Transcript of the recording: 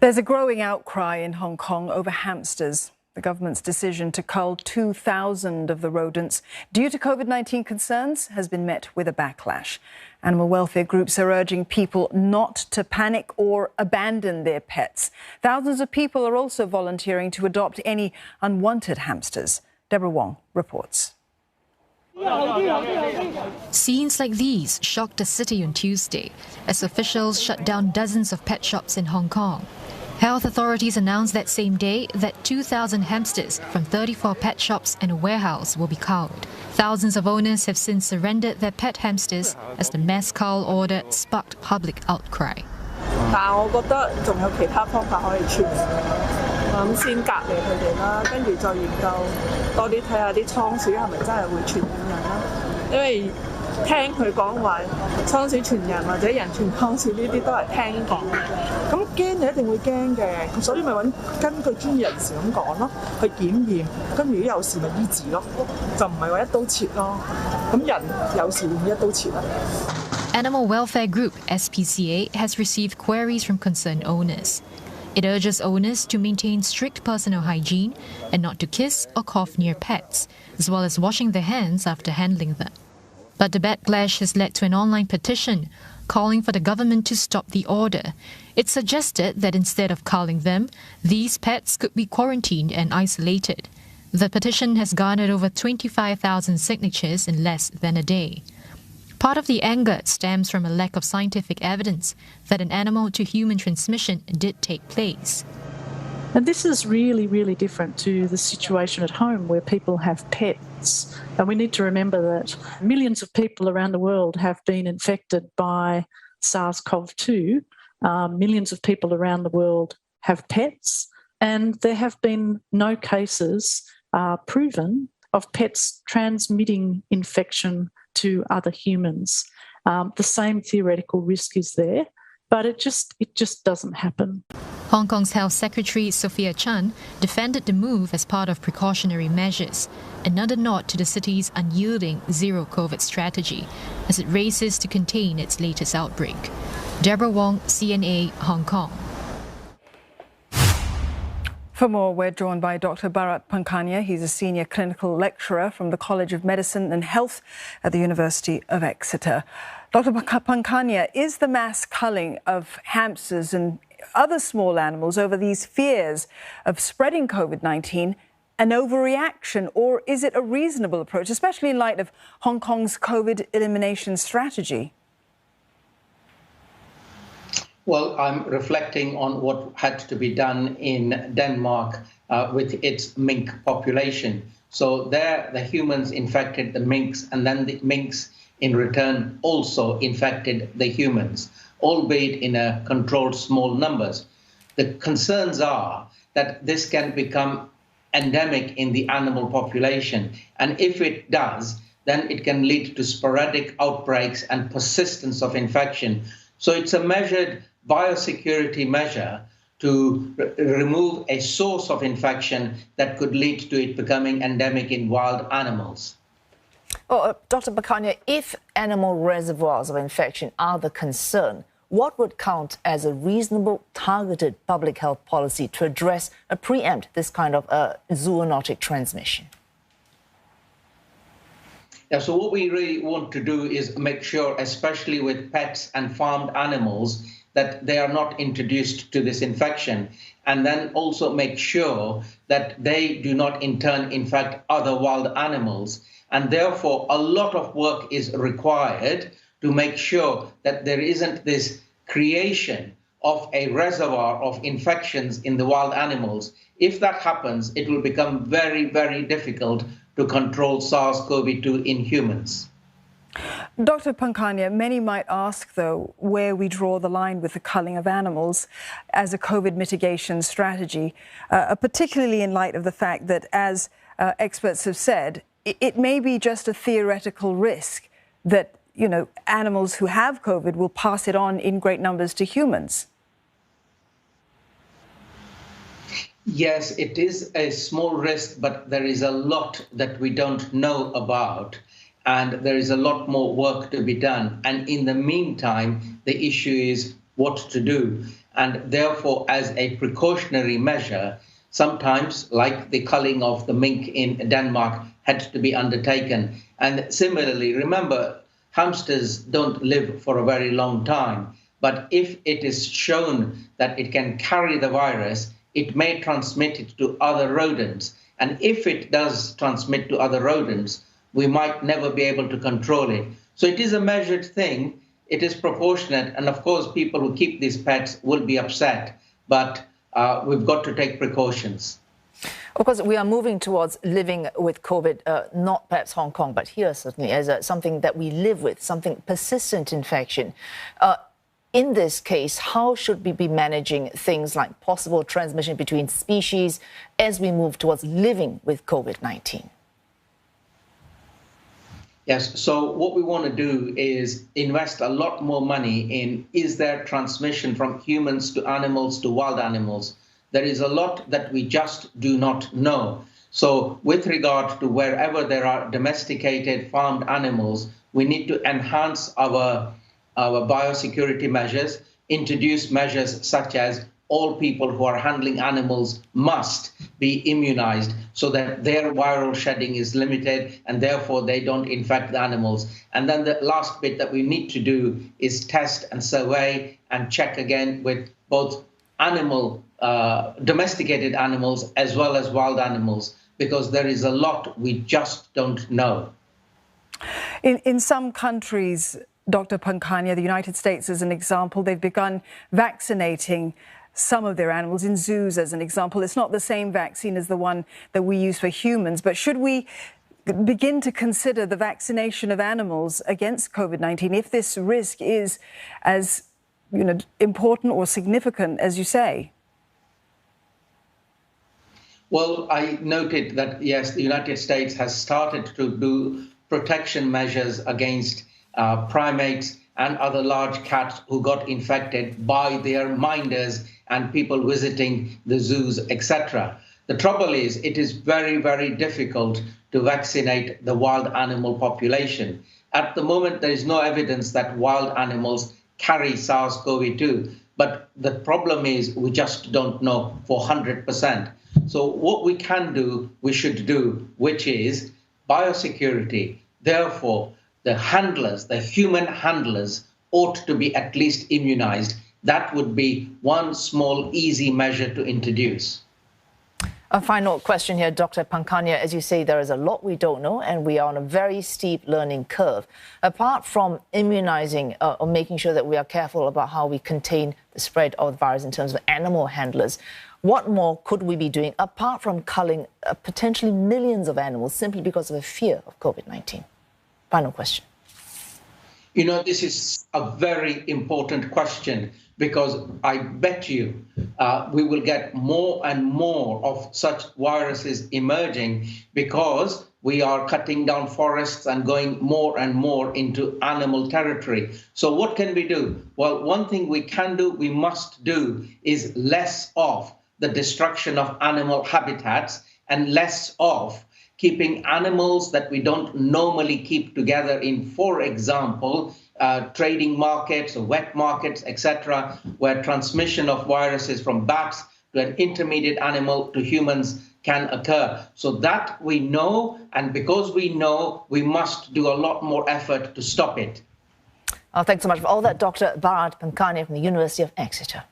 There's a growing outcry in Hong Kong over hamsters. The government's decision to cull 2,000 of the rodents due to COVID-19 concerns has been met with a backlash. Animal welfare groups are urging people not to panic or abandon their pets. Thousands of people are also volunteering to adopt any unwanted hamsters. Deborah Wong reports. Scenes like these shocked the city on Tuesday as officials shut down dozens of pet shops in Hong Kong. Health authorities announced that same day that 2,000 hamsters from 34 pet shops and a warehouse will be culled. Thousands of owners have since surrendered their pet hamsters as the mass cull order sparked public outcry. 但我覺得仲有其他方法可以處理，咁先隔離佢哋啦，跟住再研究多啲睇下啲倉鼠係咪真係會傳染人啦。因為聽佢講話倉鼠傳人或者人傳倉鼠呢啲都係聽講嘅，咁驚你一定會驚嘅，所以咪根據專業人士咁講咯，去檢驗，跟住如果有事咪醫治咯，就唔係話一刀切咯。咁人有時會唔會一刀切啊？ Animal welfare group SPCA has received queries from concerned owners. It urges owners to maintain strict personal hygiene and not to kiss or cough near pets, as well as washing their hands after handling them. But the backlash has led to an online petition calling for the government to stop the order. It suggested that instead of culling them, these pets could be quarantined and isolated. The petition has garnered over 25,000 signatures in less than a day. Part of the anger stems from a lack of scientific evidence that an animal-to-human transmission did take place. And this is really, really different to the situation at home where people have pets. And we need to remember that millions of people around the world have been infected by SARS-CoV-2. Millions of people around the world have pets. And there have been no cases proven of pets transmitting infection to other humans. The same theoretical risk is there, but it just doesn't happen. Hong Kong's Health Secretary Sophia Chan defended the move as part of precautionary measures, another nod to the city's unyielding zero-COVID strategy as it races to contain its latest outbreak. Deborah Wong, CNA, Hong Kong. For more, we're joined by Dr. Bharat Pankhania. He's a senior clinical lecturer from the College of Medicine and Health at the University of Exeter. Dr. Pankhania, is the mass culling of hamsters and other small animals over these fears of spreading COVID-19 an overreaction, or is it a reasonable approach, especially in light of Hong Kong's COVID elimination strategy? Well, I'm reflecting on what had to be done in Denmark with its mink population. So there, the humans infected the minks, and then the minks in return also infected the humans, albeit in a controlled small numbers. The concerns are that this can become endemic in the animal population. And if it does, then it can lead to sporadic outbreaks and persistence of infection. So it's a measured biosecurity measure to remove a source of infection that could lead to it becoming endemic in wild animals. Well, Dr. Pankhania, if animal reservoirs of infection are the concern, what would count as a reasonable, targeted public health policy to address or preempt this kind of zoonotic transmission? Yeah, so what we really want to do is make sure, especially with pets and farmed animals, that they are not introduced to this infection, and then also make sure that they do not in turn infect other wild animals. And therefore, a lot of work is required to make sure that there isn't this creation of a reservoir of infections in the wild animals. If that happens, it will become very, very difficult to control SARS-CoV-2 in humans. Dr. Pankhania, many might ask, though, where we draw the line with the culling of animals as a COVID mitigation strategy, particularly in light of the fact that, as experts have said, it may be just a theoretical risk that, animals who have COVID will pass it on in great numbers to humans. Yes, it is a small risk, but there is a lot that we don't know about. And there is a lot more work to be done. And in the meantime, the issue is what to do. And therefore, as a precautionary measure, sometimes, like the culling of the mink in Denmark, had to be undertaken. And similarly, remember, hamsters don't live for a very long time. But if it is shown that it can carry the virus, it may transmit it to other rodents. And if it does transmit to other rodents, we might never be able to control it. So it is a measured thing. It is proportionate. And of course, people who keep these pets will be upset. But we've got to take precautions. Of course, we are moving towards living with COVID, not perhaps Hong Kong, but here certainly, as something that we live with, something persistent infection. In this case, how should we be managing things like possible transmission between species as we move towards living with COVID-19? Yes, so what we want to do is invest a lot more money in, is there transmission from humans to animals to wild animals? There is a lot that we just do not know. So with regard to wherever there are domesticated farmed animals, we need to enhance our biosecurity measures, introduce measures such as all people who are handling animals must be immunized so that their viral shedding is limited and therefore they don't infect the animals. And then the last bit that we need to do is test and survey and check again with both domesticated animals as well as wild animals, because there is a lot we just don't know. In some countries, Dr. Pankhania, the United States is an example, they've begun vaccinating some of their animals in zoos, as an example. It's not the same vaccine as the one that we use for humans, but should we begin to consider the vaccination of animals against COVID-19 if this risk is as important or significant as you say? Well, I noted that, yes, the United States has started to do protection measures against primates and other large cats who got infected by their minders and people visiting the zoos, etc. The trouble is, it is very, very difficult to vaccinate the wild animal population. At the moment, there is no evidence that wild animals carry SARS-CoV-2. But the problem is we just don't know for 100%. So what we can do, we should do, which is biosecurity. Therefore, the handlers, the human handlers, ought to be at least immunized. That would be one small, easy measure to introduce. A final question here, Dr. Pankhania. As you say, there is a lot we don't know, and we are on a very steep learning curve. Apart from immunizing or making sure that we are careful about how we contain the spread of the virus in terms of animal handlers, what more could we be doing apart from culling potentially millions of animals simply because of a fear of COVID-19? Final question. You know, this is a very important question, because I bet you we will get more and more of such viruses emerging because we are cutting down forests and going more and more into animal territory. So what can we do? Well, one thing we can do, we must do, is less of the destruction of animal habitats and less of keeping animals that we don't normally keep together in, for example, trading markets or wet markets, etc., where transmission of viruses from bats to an intermediate animal to humans can occur. So that we know, and because we know, we must do a lot more effort to stop it. Thanks so much for all that, Dr. Bharat Pankhania from the University of Exeter.